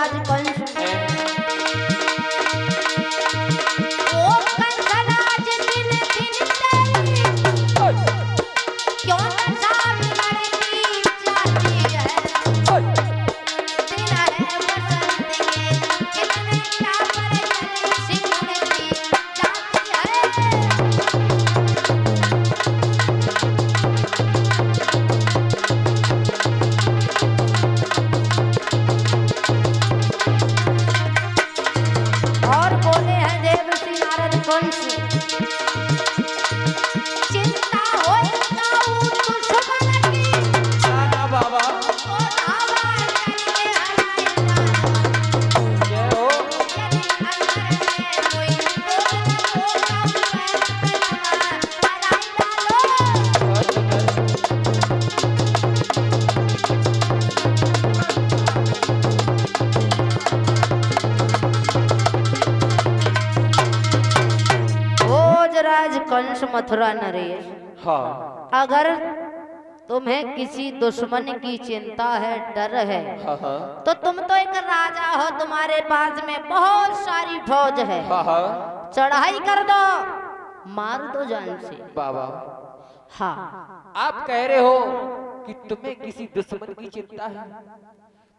भोजराज कंस ओ कंसराज दिन दिन तेरी क्यों नशा बिगड़ती जाती है दिन है बसंत के कितने क्या पर सिमरती जाती है। और बोले हैं देवर्षि नारद कंस चिंता होए काऊ दुश्मन की ना बाबा ओ धावा करके हराए जय हो यदि अंदर में कोई बोल न हो काऊ हराए डालो। भोजराज कंस मथुरा नरेश हाँ अगर तुम्हें किसी दुश्मन की चिंता है डर है हाँ हाँ तो तुम तो एक राजा हो तुम्हारे पास में बहुत सारी फौज है हाँ हाँ चढ़ाई कर दो मार दो जान से। बाबा हाँ आप कह रहे हो कि तुम्हें किसी दुश्मन की चिंता है।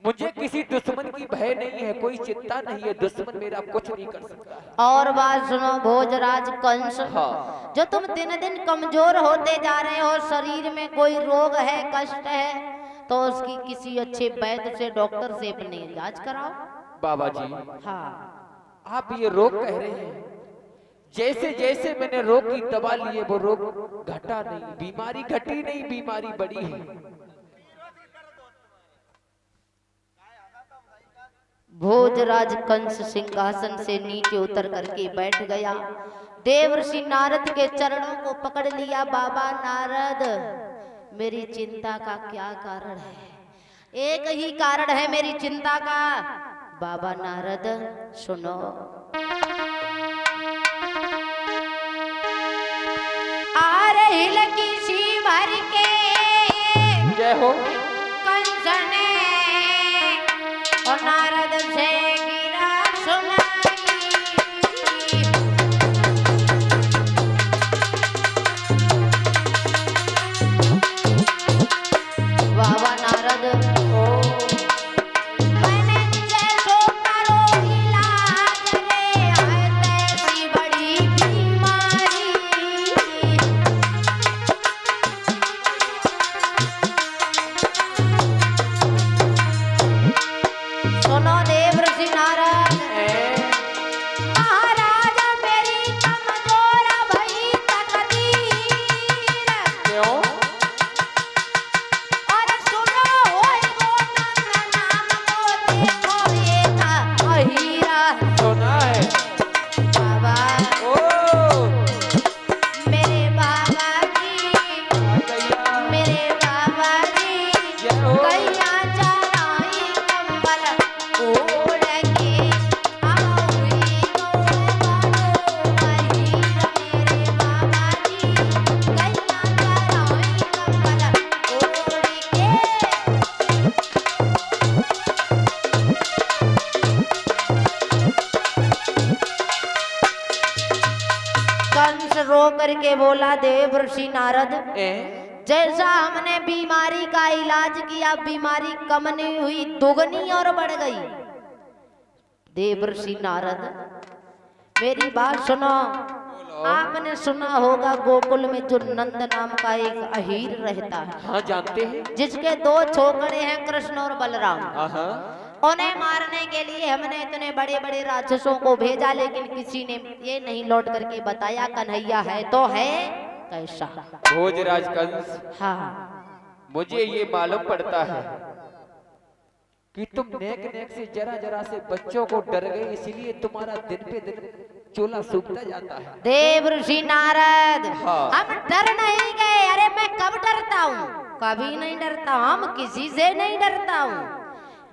मुझे किसी दुश्मन की भय नहीं है, कोई चिंता नहीं है, दुश्मन मेरा कुछ नहीं कर सकता। और बात सुनो भोजराज कंस हाँ जो तुम दिन दिन कमजोर होते जा रहे हो शरीर में कोई रोग है कष्ट है तो उसकी किसी अच्छे वैद्य से डॉक्टर से अपने इलाज कराओ। बाबा जी हाँ आप ये रोग कह रहे हैं, जैसे जैसे मैंने रोग की दवा ली है वो रोग घटा नहीं, बीमारी घटी नहीं, बीमारी बढ़ी है। भोजराज कंस सिंहासन से नीचे उतर करके बैठ गया देवर्षि नारद के चरणों को पकड़ लिया। बाबा नारद मेरी चिंता का क्या कारण है? एक ही कारण है मेरी चिंता का। बाबा नारद सुनो आ रही लकी सी भर के जय हो कंस ने और नारद से गिरा सुनाई बाबा नारद मैंने जैसो करो इलाज रे है तैसी बड़ी बीमारी सुनो देवर्षि नारद महाराज मेरी कमजोर भई तकदीर क्यों? और सुनो होय वो नंद नाम को देखो ये था अहीरा सुना है बाबा ओ मेरे बाबा जी गैया मेरे बाबा जी जय हो कैया चराई कंबल ओढ़ के आउरी गौर बाड़ो अहीर मेरे बाबा जी कैया चराई कंबल ओढ़ के कंस रो करके बोला देवर्षि नारद ए जैसा हमने बीमारी का इलाज किया बीमारी कम नहीं हुई दुगनी और बढ़ गई। देवर्षि नारद मेरी बात सुनो आपने सुना होगा गोकुल में जो नंद नाम का एक अहीर रहता है हाँ जानते हैं जिसके दो छोकरे हैं कृष्ण और बलराम। हाँ उन्हें मारने के लिए हमने इतने बड़े बड़े राक्षसों को भेजा लेकिन किसी ने ये नहीं लौट करके बताया कन्हैया है तो है कैसा। भोजराज कंस हाँ मुझे ये मालूम पड़ता है कि तुम नेक नेक से जरा जरा से बच्चों को डर गए, इसलिए तुम्हारा दिन पे दिन चोला सूखता जाता है। देवर्षि नारद हाँ। हम डर नहीं गए। अरे मैं कब डरता हूँ? कभी नहीं डरता। हम किसी से नहीं डरता हूँ।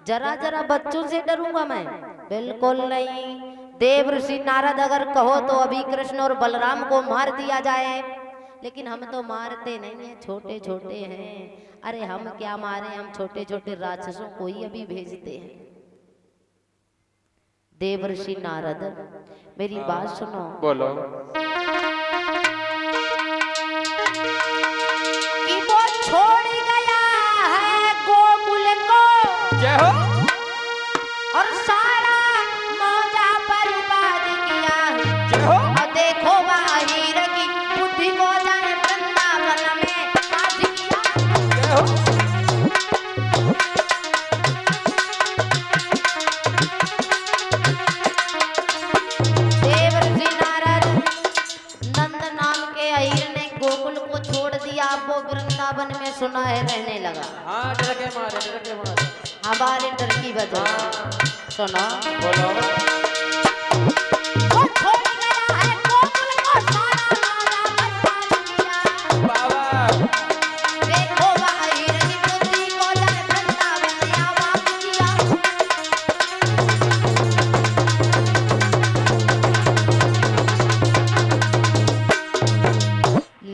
जरा जरा बच्चों से डरूंगा मैं? बिल्कुल नहीं। देवर्षि नारद अगर कहो तो अभी कृष्ण और बलराम को मार दिया जाए, लेकिन हम तो मारते नहीं हैं, छोटे छोटे हैं। अरे हम क्या मारे, हम छोटे छोटे राक्षसों को ही अभी भेजते हैं। देवर्षि नारद मेरी बात सुनो। बोलो। कि वो छोड़ गया है गोकुल को, जय हो। और सारा मौजा बर्बाद किया। जय हो। और देखो हीर की बुद्धि को जाने वृंदावन में नाच किया। जय हो। देवर्षि नारद नंद नाम के अहीर ने गोकुल को छोड़ दिया, वो वृंदावन में सुना है रहने लगा। हाँ डर के मारे। हमारे डर की वजह से। सुनो। बोलो। वो छोड़ गया है गोकुल को, सारा मौजा बर्बाद किया। बाबा। देखो हीर की बुद्धि को जाने वृंदावन में आबाद किया।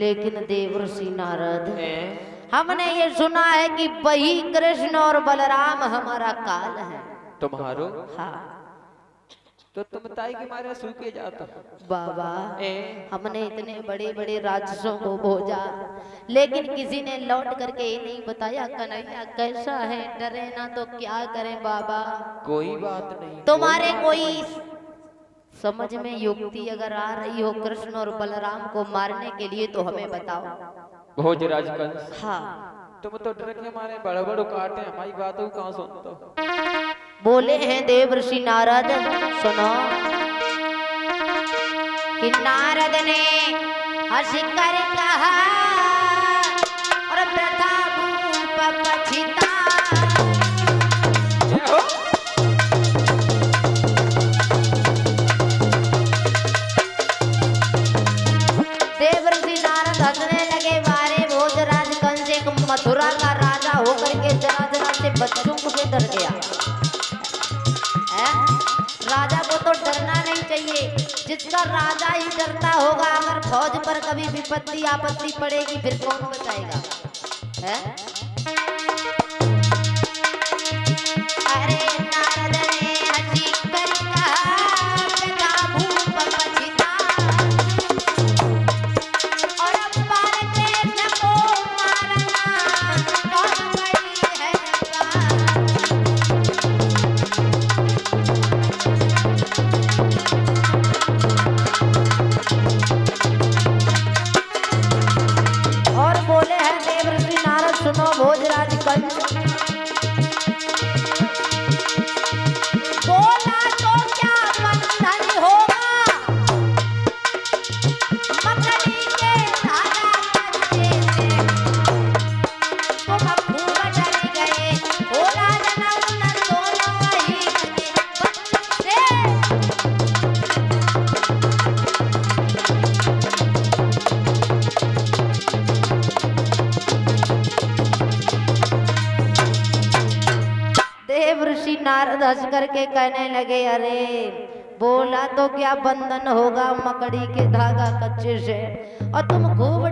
लेकिन देवर्षि नारद हमने ये सुना है कि वही कृष्ण और बलराम हमारा काल है। तुम्हारो। हाँ तो तुम ताई के मारे सूखे जाते बाबा, ए हमने इतने बड़े बड़े राक्षसों को भोजा, लेकिन किसी ने लौट करके ये नहीं बताया कन्हैया कैसा है। डरे ना तो क्या करें बाबा। कोई बात नहीं। तुम्हारे कोई समझ में युक्ति अगर आ रही हो कृष्ण और बलराम को मारने के लिए तो हमें बताओ। भोजराज कंस। हाँ तुम तो डर के मारे बड़े बड़े काटे, हमारी बातों को कहाँ सुनते हो। बोले हैं देवर्षि नारद। सुनो कि नारद ने हंस कर कहा और प्रथा भूप पछिता। जय हो। देवर्षि नारद हंसने लगे। बारे भोजराज कंस एक मथुरा का राजा होकर के जरा जरा से बच्चों को से डर गया है? राजा को तो डरना नहीं चाहिए। जिसका राजा ही डरता होगा, अगर फौज पर कभी विपत्ति आपत्ति पड़ेगी फिर कौन बचाएगा है? अरे नारद ने हंसी कर कहा प्रथा भूप पछिता। और अब बालकृष्ण को मारना कौन बड़ी है बात। और बोले हैं देवर्षि नारद। सुनो भोजराज कंस। बोला तो क्या बंधन होगा, मकड़ी के धागा बंधे से तुम खूब डर गए। बोला जनम न दोनों ही बंधन से। देवर्षि नारद हंस करके कहने लगे अरे बोला तो क्या बंधन होगा, मकड़ी के धागा कच्चे से। और तुम खूब